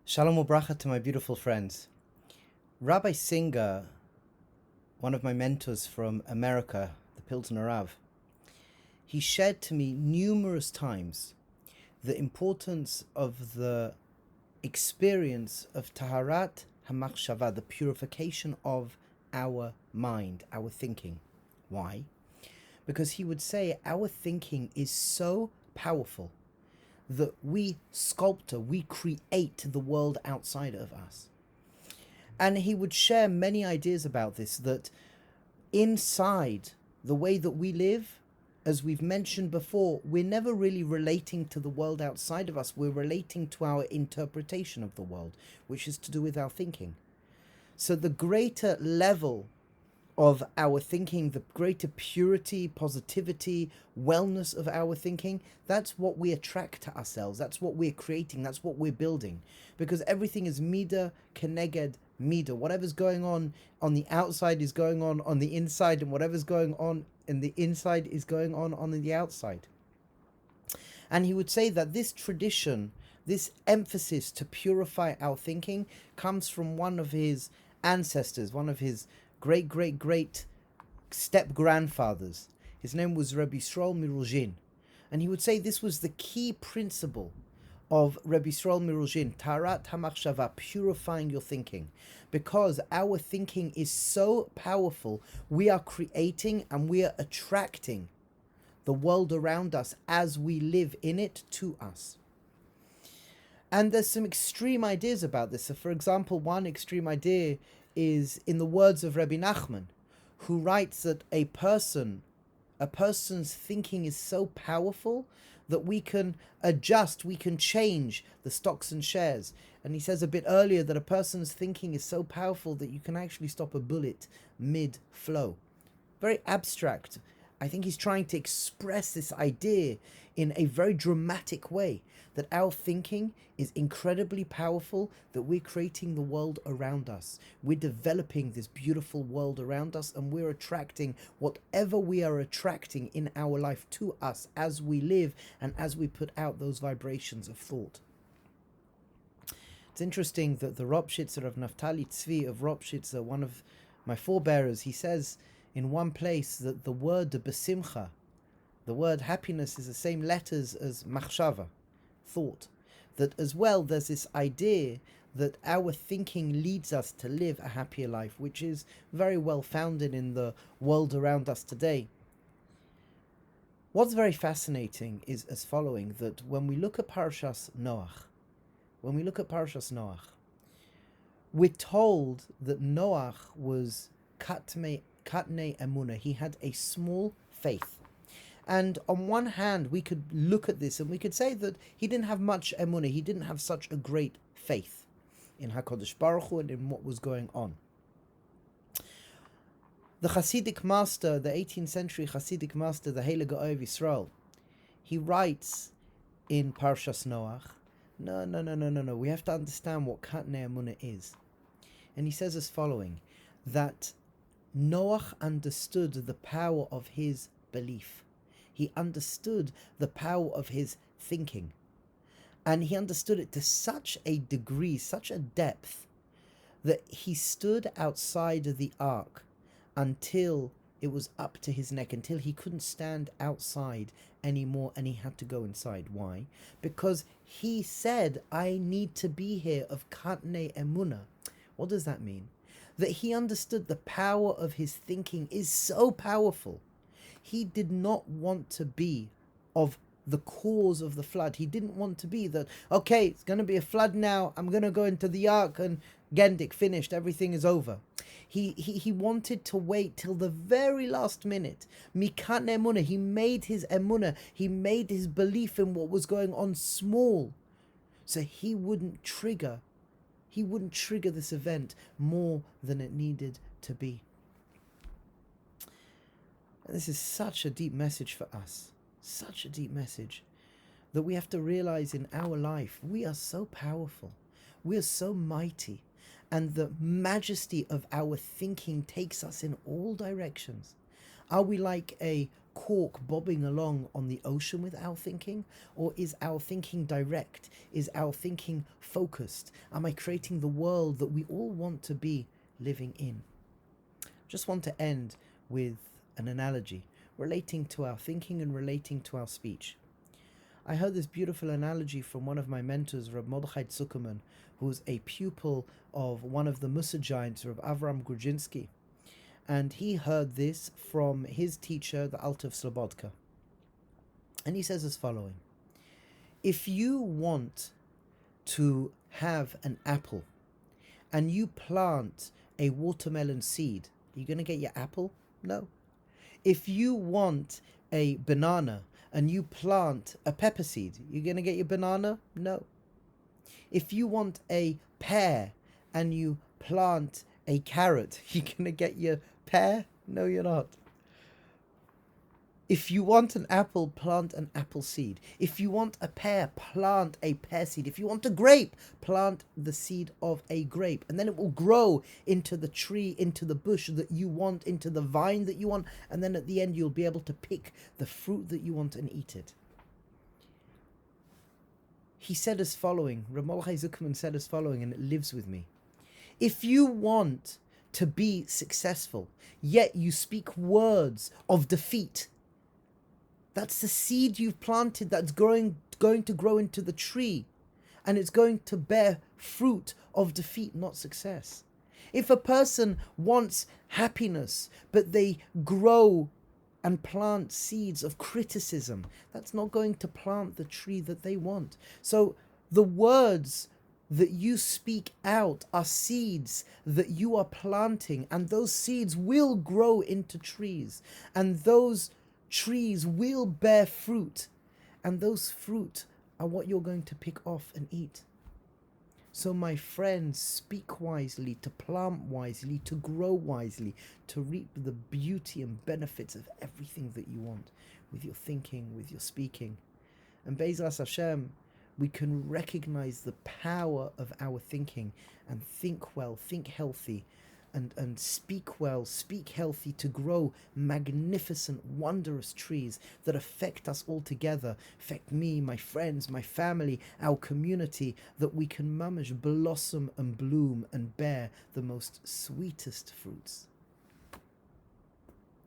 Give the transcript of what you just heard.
Shalom ubracha to my beautiful friends. Rabbi Singer, one of my mentors from America, the Pilzno Arba, he shared to me numerous times the importance of the experience of Taharat HaMachshava, the purification of our mind, our thinking. Why? Because he would say our thinking is so powerful that we sculpture, we create the world outside of us. And he would share many ideas about this, that inside the way that we live, as we've mentioned before, we're never really relating to the world outside of us. We're relating to our interpretation of the world, which is to do with our thinking. So the greater level of our thinking, the greater purity, positivity, wellness of our thinking, that's what we attract to ourselves. That's what we're creating. That's what we're building. Because everything is midah keneged midah. Whatever's going on the outside is going on the inside, and whatever's going on in the inside is going on the outside. And he would say that this tradition, this emphasis to purify our thinking, comes from one of his ancestors, one of his great step-grandfathers. His name was Rabbi Yisrael Miruzhin. And he would say this was the key principle of Rabbi Yisrael Miruzhin, Taharat HaMachshava, purifying your thinking. Because our thinking is so powerful, we are creating and we are attracting the world around us as we live in it to us. And there's some extreme ideas about this. So for example, one extreme idea is in the words of Rabbi Nachman, who writes that a person's thinking is so powerful that we can adjust, we can change the stocks and shares. And he says a bit earlier that a person's thinking is so powerful that you can actually stop a bullet mid-flow. Very abstract. I think he's trying to express this idea in a very dramatic way, that our thinking is incredibly powerful, that we're creating the world around us. We're developing this beautiful world around us, and we're attracting whatever we are attracting in our life to us as we live and as we put out those vibrations of thought. It's interesting that the Ropshitzer of Naftali Tzvi of Ropshitzer, one of my forebearers, he says in one place that the word besimcha, the word happiness, is the same letters as machshava, thought. That as well there's this idea that our thinking leads us to live a happier life, which is very well founded in the world around us today. What's very fascinating is as following, that when we look at Parshat Noach, we're told that Noach was katnei emunah. He had a small faith. And on one hand, we could look at this and we could say that he didn't have much emunah, he didn't have such a great faith in HaKadosh Baruch Hu and in what was going on. The Hasidic master, the 18th century Hasidic master, the Heilige of Yisrael, he writes in Parshat Noach, no, we have to understand what katnei emunah is. And he says as following, that Noach understood the power of his belief. He understood the power of his thinking. And he understood it to such a degree, such a depth, that he stood outside of the ark until it was up to his neck, until he couldn't stand outside anymore and he had to go inside. Why? Because he said, I need to be here of katnei emunah. What does that mean? That he understood the power of his thinking is so powerful. He did not want to be of the cause of the flood. He didn't want to be that, okay, it's going to be a flood now, I'm going to go into the ark and Gendik, finished, everything is over. He wanted to wait till the very last minute. Mikat emunah, he made his emunah, he made his belief in what was going on small, so he wouldn't trigger this event more than it needed to be. And this is such a deep message for us, such a deep message, that we have to realize in our life, we are so powerful, we are so mighty, and the majesty of our thinking takes us in all directions. Are we like a cork bobbing along on the ocean with our thinking? Or is our thinking direct? Is our thinking focused? Am I creating the world that we all want to be living in? Just want to end with an analogy relating to our thinking and relating to our speech. I heard this beautiful analogy from one of my mentors, Rabbi Y Gerzi, who was a pupil of one of the Mussar giants, Rabbi Avram Grudzinski. And he heard this from his teacher, the Alter of Slobodka. And he says as following: if you want to have an apple and you plant a watermelon seed, are you going to get your apple? No. If you want a banana and you plant a pepper seed, you're going to get your banana? No. If you want a pear and you plant a carrot, you're going to get your pear? No, you're not. If you want an apple, plant an apple seed. If you want a pear, plant a pear seed. If you want a grape, plant the seed of a grape. And then it will grow into the tree, into the bush that you want, into the vine that you want. And then at the end, you'll be able to pick the fruit that you want and eat it. He said as following, Rabbi Y Gerzi said as following, and it lives with me. If you want to be successful, yet you speak words of defeat, that's the seed you've planted that's going to grow into the tree, and it's going to bear fruit of defeat, not success. If a person wants happiness, but they grow and plant seeds of criticism, that's not going to plant the tree that they want. So the words that you speak out are seeds that you are planting, and those seeds will grow into trees, and those trees will bear fruit, and those fruit are what you're going to pick off and eat. So my friends, speak wisely, to plant wisely, to grow wisely, to reap the beauty and benefits of everything that you want with your thinking, with your speaking. And Be'ezras Hashem, we can recognize the power of our thinking and think well, think healthy, and speak well, speak healthy, to grow magnificent, wondrous trees that affect us all together, affect me, my friends, my family, our community, that we can mamish blossom and bloom and bear the most sweetest fruits.